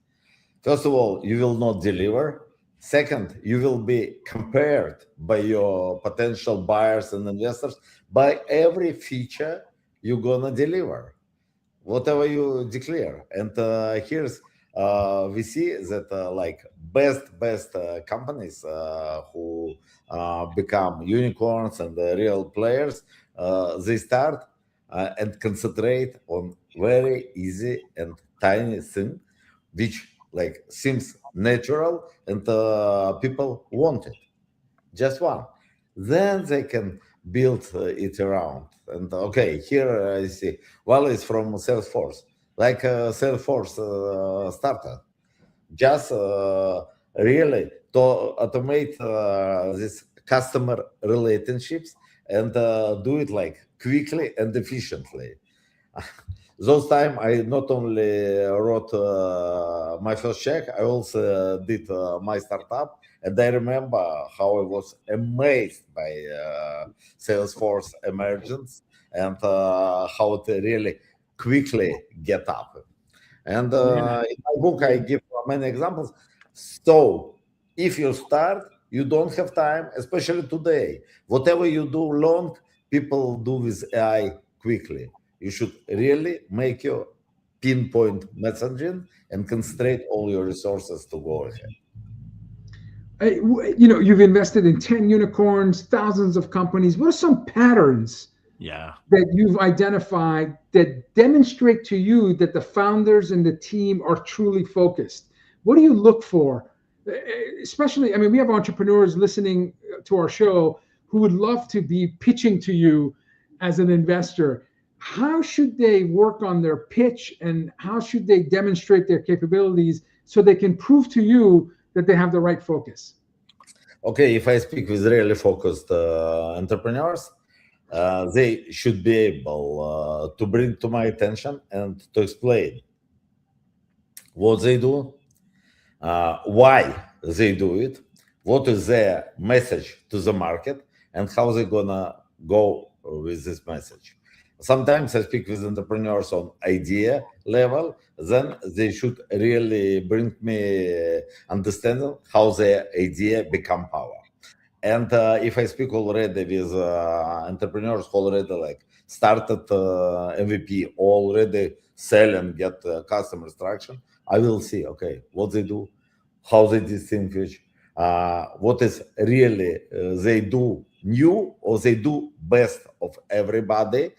First of all, you will not deliver. Second, you will be compared by your potential buyers and investors by every feature you're gonna deliver, whatever you declare. And here's we see that best companies who become unicorns and real players, they start and concentrate on very easy and tiny thing, which like seems natural, and people want it. Just one. Then they can build it around. And okay, here I see. Well, it's from Salesforce, like Salesforce starter. Just really to automate this customer relationships and do it like quickly and efficiently. Those time I not only wrote my first check, I also did my startup, and I remember how I was amazed by Salesforce emergence and how it really quickly get up. And in my book, I give many examples. So if you start, you don't have time, especially today. Whatever you do long, people do with AI quickly. You should really make your pinpoint messaging and concentrate all your resources to go ahead. You know, you've invested in 10 unicorns, thousands of companies. What are some patterns that you've identified that demonstrate to you that the founders and the team are truly focused? What do you look for? Especially, I mean, we have entrepreneurs listening to our show who would love to be pitching to you as an investor. How should they work on their pitch, and how should they demonstrate their capabilities so they can prove to you that they have the right focus? Okay, if I speak with really focused entrepreneurs, they should be able to bring to my attention and to explain what they do, why they do it, what is their message to the market, and how they're gonna go with this message. Sometimes I speak with entrepreneurs on idea level, then they should really bring me understanding how their idea become power. And if I speak already with entrepreneurs who already like started MVP, already sell and get customer traction, I will see, okay, what they do, how they distinguish, what is really they do new or they do best of everybody.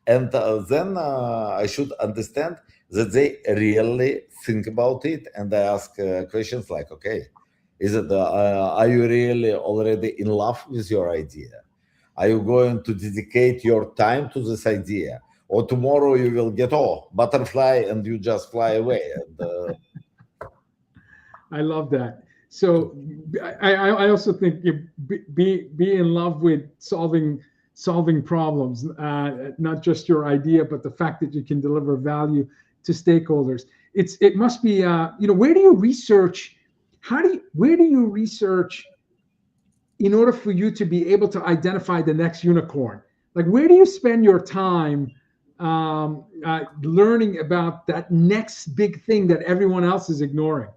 And then I should understand that they really think about it, and I ask questions like, okay, is it are you really already in love with your idea? Are you going to dedicate your time to this idea, or tomorrow you will get butterfly and you just fly away? And, I love that. So I also think you be in love with solving problems, not just your idea, but the fact that you can deliver value to stakeholders. It must be, you know, where do you research? Where do you research in order for you to be able to identify the next unicorn? Like, where do you spend your time learning about that next big thing that everyone else is ignoring?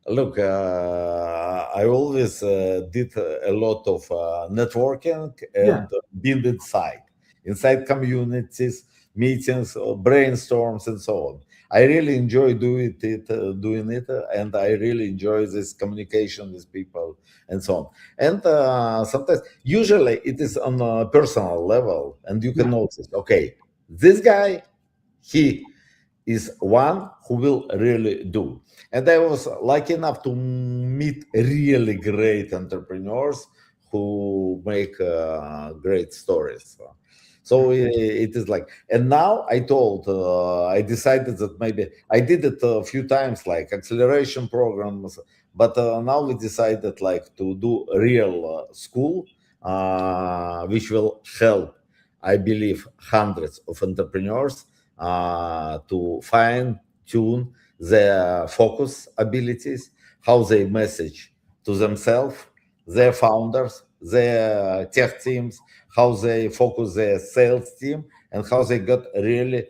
Look, I always did a lot of networking and being inside communities, meetings, brainstorms, and so on. I really enjoy doing it, and I really enjoy this communication with people and so on. And sometimes, usually, it is on a personal level, and you can notice, okay, this guy, he is one who will really do. And I was lucky enough to meet really great entrepreneurs who make great stories. So it is like, and now I decided that maybe I did it a few times, like acceleration programs, but now we decided like to do a real school, which will help, I believe, hundreds of entrepreneurs to fine tune their focus abilities, how they message to themselves, their founders, their tech teams, how they focus their sales team, and how they got really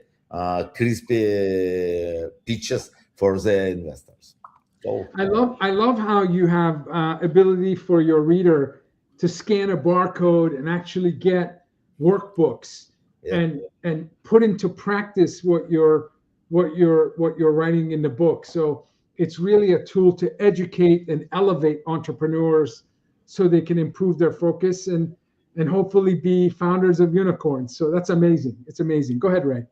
crispy pitches for their investors. So I love how you have ability for your reader to scan a barcode and actually get workbooks and put into practice what you're writing in the book. So it's really a tool to educate and elevate entrepreneurs so they can improve their focus and hopefully be founders of unicorns. So that's amazing. It's amazing. Go ahead, Ray.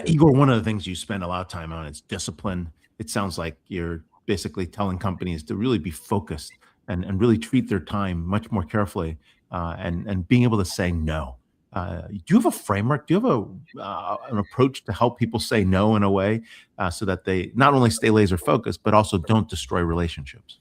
Igor, one of the things you spend a lot of time on is discipline it sounds like you're basically telling companies to really be focused and really treat their time much more carefully, and being able to say no. Do you have a framework? Do you have an approach to help people say no in a way so that they not only stay laser focused, but also don't destroy relationships?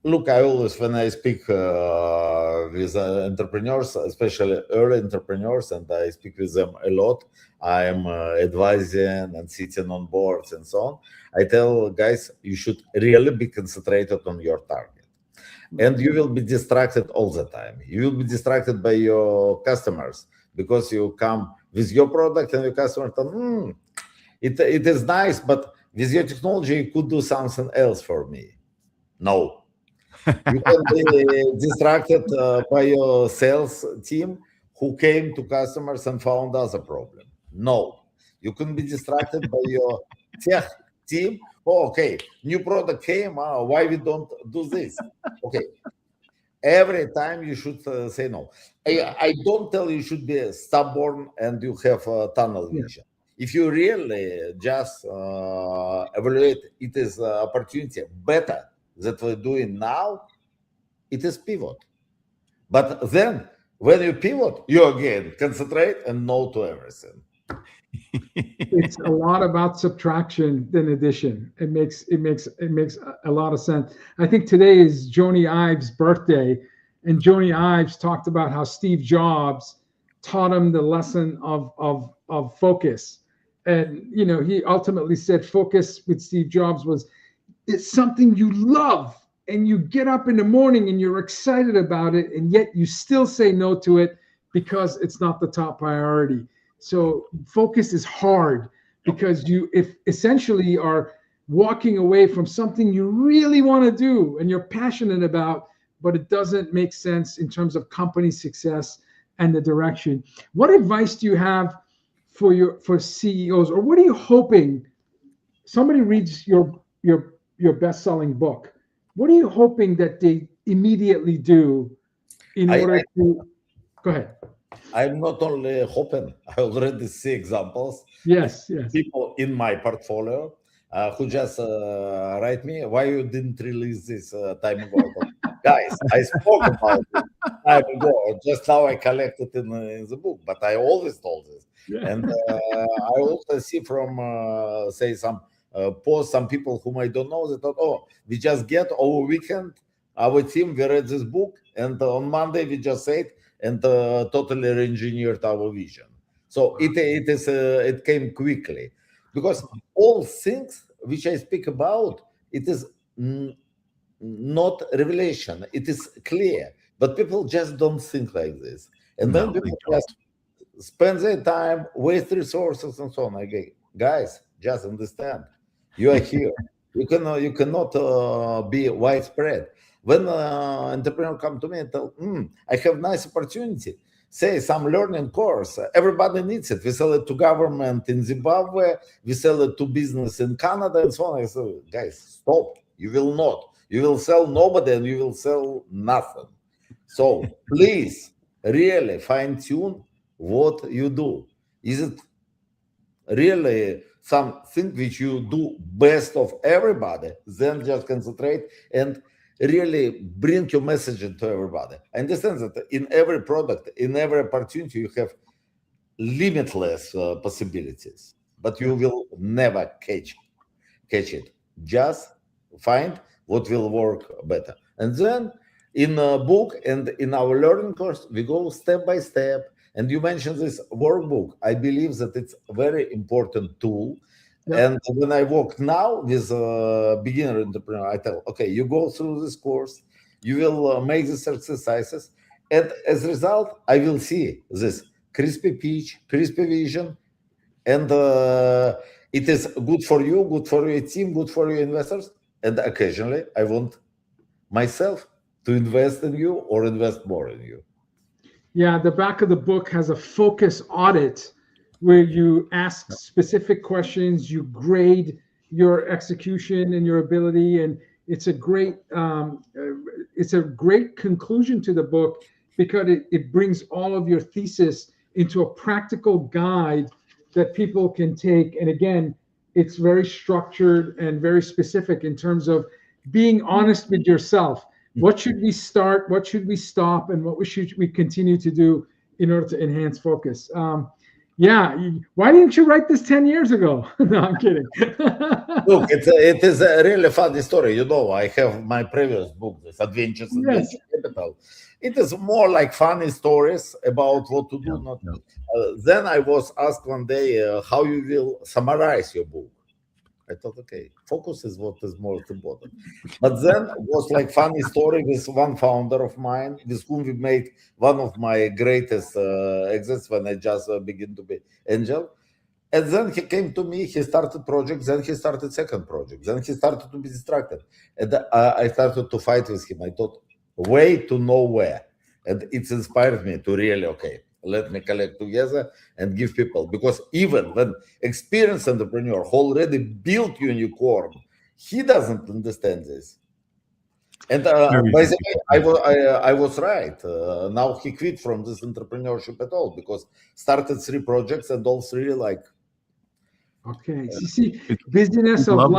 Look, I always, when I speak with entrepreneurs, especially early entrepreneurs, and I speak with them a lot, I am advising and sitting on boards and so on. I tell guys, you should really be concentrated on your target. And you will be distracted all the time. You will be distracted by your customers because you come with your product and your customer tell, it is nice, but with your technology, you could do something else for me. No. You can be distracted by your sales team who came to customers and found other problem. No. You can be distracted by your tech team. Oh, okay, new product came. Why we don't do this? Okay. Every time you should say no. I don't tell you should be stubborn and you have a tunnel vision. If you really just evaluate it as an opportunity better that we're doing now, it is pivot. But then when you pivot, you again concentrate and no to everything. It's a lot about subtraction than addition. It makes a lot of sense. I think today is Joni Ives' birthday, and Joni Ives talked about how Steve Jobs taught him the lesson of focus. And you know, he ultimately said focus with Steve Jobs was, it's something you love and you get up in the morning and you're excited about it, and yet you still say no to it because it's not the top priority. So focus is hard because you essentially are walking away from something you really want to do and you're passionate about, but it doesn't make sense in terms of company success and the direction. What advice do you have for CEOs, or what are you hoping somebody reads your best-selling book? What are you hoping that they immediately do in order to go ahead? I'm not only hoping, I already see examples. Yes. People in my portfolio who just write me, why you didn't release this time ago? Guys, I spoke about it time ago. Just now I collected in the book, but I always told this. Yeah. And I also see from, say, some posts, some people whom I don't know, that thought, oh, we just get over weekend, our team, we read this book, and on Monday we just said, and totally re-engineered our vision. So it came quickly, because all things which I speak about, it is not revelation. It is clear, but people just don't think like this, and then people just spend their time, waste resources, and so on. Again, guys, just understand, you are here. You cannot be widespread. When entrepreneur come to me and tell, I have nice opportunity, say some learning course, everybody needs it. We sell it to government in Zimbabwe, we sell it to business in Canada, and so on. I say, guys, stop. You will not. You will sell nobody, and you will sell nothing. So please, really fine tune what you do. Is it really something which you do best of everybody? Then just concentrate and really bring your message into everybody. I understand that in every product, in every opportunity, you have limitless possibilities, but you will never catch it. Just find what will work better. And then in a book and in our learning course, we go step by step. And you mentioned this workbook. I believe that it's a very important tool. Yeah. And when I work now with a beginner entrepreneur, I tell, okay, you go through this course, you will make these exercises, and as a result, I will see this crispy pitch, crispy vision, and it is good for you, good for your team, good for your investors, and occasionally I want myself to invest in you or invest more in you. Yeah, the back of the book has a focus audit where you ask specific questions, you grade your execution and your ability, and it's a great conclusion to the book, because it brings all of your thesis into a practical guide that people can take. And again, it's very structured and very specific in terms of being honest with yourself. What should we start? What should we stop? And what should we continue to do in order to enhance focus? Why didn't you write this 10 years ago? No, I'm kidding. Look, it is a really funny story. You know, I have my previous book, this Adventures in Venture Capital. It is more like funny stories about what to do. Then I was asked one day how you will summarize your book. I thought, okay, focus is what is most important. But then it was like funny story with one founder of mine, with whom we made one of my greatest exits when I just began to be angel. And then he came to me, he started projects, then he started second project, then he started to be distracted. And I started to fight with him. I thought, way to nowhere. And it inspired me to really, okay, let me collect together and give people. Because even when experienced entrepreneur who already built unicorn, he doesn't understand this. And by the way, I was right. Now he quit from this entrepreneurship at all because started 3 projects and all 3 like. Okay, so you see, busyness of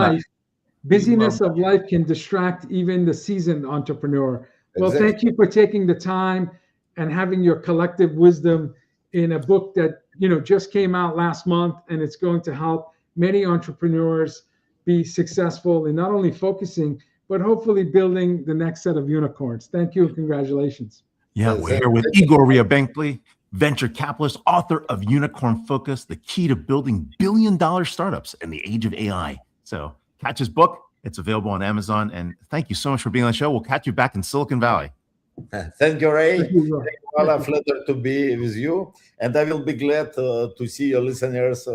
life can distract even the seasoned entrepreneur. Well, thank you for taking the time and having your collective wisdom in a book that just came out last month, and it's going to help many entrepreneurs be successful in not only focusing but hopefully building the next set of unicorns. Thank you and congratulations. Yeah, we're here with Igor Ryabenkiy, venture capitalist, author of Unicorn Focus, the key to building billion-dollar startups in the age of AI. So catch his book. It's available on Amazon. And thank you so much for being on the show. We'll catch you back in Silicon Valley. Thank you, Ray. Thank you, Vala. Flattered to be with you. And I will be glad to see your listeners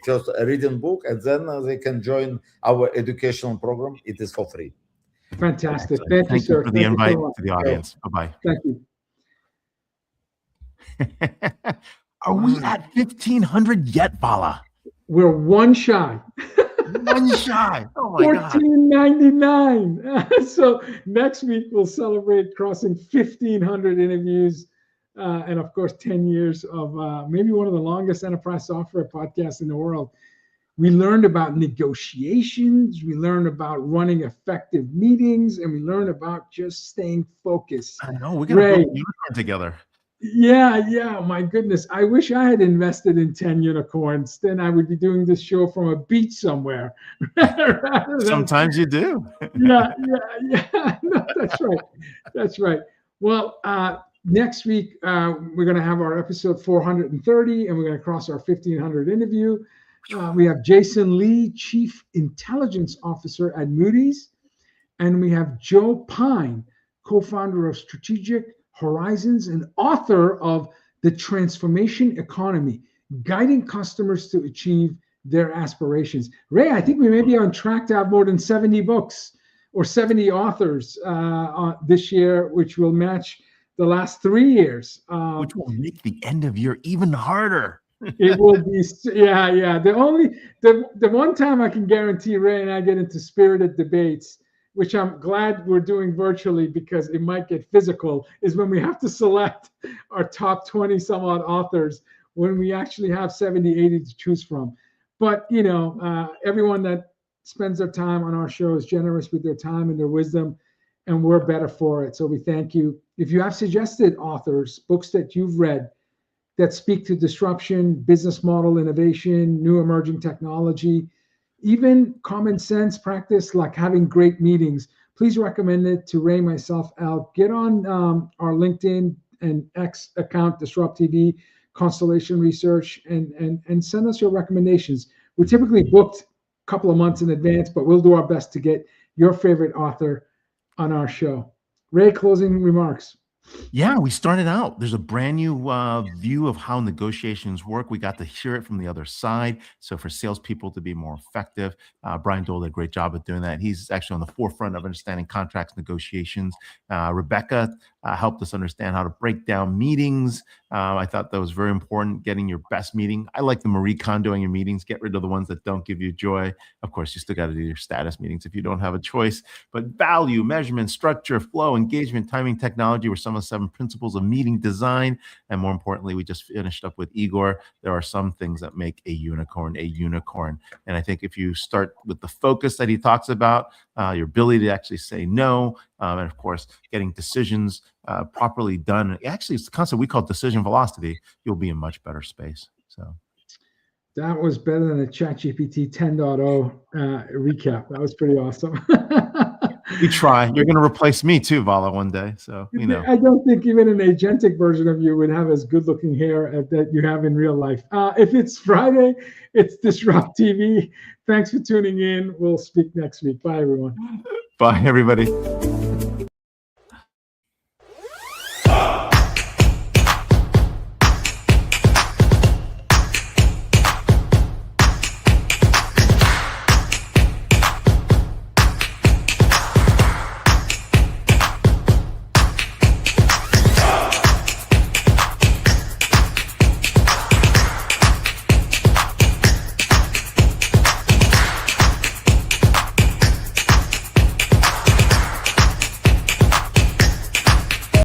first reading book, and then they can join our educational program. It is for free. Fantastic. Thank you, sir. For the invite to the audience. Bye-bye. Thank you. Are we at 1,500 yet, Vala? We're one shy. One shy. Oh my God. 1499. So next week we'll celebrate crossing 1,500 interviews. And of course, 10 years of maybe one of the longest enterprise software podcasts in the world. We learned about negotiations, we learned about running effective meetings, and we learned about just staying focused. I know, we're going to build a unicorn together. Yeah, my goodness. I wish I had invested in 10 unicorns. Then I would be doing this show from a beach somewhere. Sometimes you do. Yeah. No, that's right. Well, next week, we're going to have our episode 430, and we're going to cross our 1,500 interview. We have Jason Lee, Chief Intelligence Officer at Moody's. And we have Joe Pine, co-founder of Strategic Horizons and author of The Transformation Economy, guiding customers to achieve their aspirations. Ray, I think we may be on track to have more than 70 books or 70 authors this year, which will match the last 3 years. Which will make the end of year even harder. It will be, yeah. The one time I can guarantee Ray and I get into spirited debates, which I'm glad we're doing virtually because it might get physical, is when we have to select our top 20 some odd authors when we actually have 70, 80 to choose from. But, everyone that spends their time on our show is generous with their time and their wisdom, and we're better for it. So we thank you. If you have suggested authors, books that you've read that speak to disruption, business model innovation, new emerging technology, even common sense practice like having great meetings, please recommend it to Ray, myself, Al. Get on our LinkedIn and X account, DisrupTV, Constellation Research, and send us your recommendations. We're typically booked a couple of months in advance, but we'll do our best to get your favorite author on our show. Ray, closing remarks. Yeah, we started out. There's a brand new view of how negotiations work. We got to hear it from the other side. So for salespeople to be more effective, Brian Doyle did a great job of doing that. He's actually on the forefront of understanding contracts negotiations. Rebecca helped us understand how to break down meetings. I thought that was very important, getting your best meeting. I like the Marie Kondoing your meetings, get rid of the ones that don't give you joy. Of course, you still got to do your status meetings if you don't have a choice. But value, measurement, structure, flow, engagement, timing, technology were some of the 7 principles of meeting design. And more importantly, we just finished up with Igor. There are some things that make a unicorn a unicorn. And I think if you start with the focus that he talks about, your ability to actually say no, and of course, getting decisions properly done. Actually, it's the concept we call decision velocity. You'll be in much better space. So that was better than a ChatGPT 10.0 recap. That was pretty awesome. we try. You're going to replace me too, Vala, one day. So, you know. I don't think even an agentic version of you would have as good looking hair that you have in real life. If it's Friday, it's DisrupTV. Thanks for tuning in. We'll speak next week. Bye, everyone. Bye, everybody.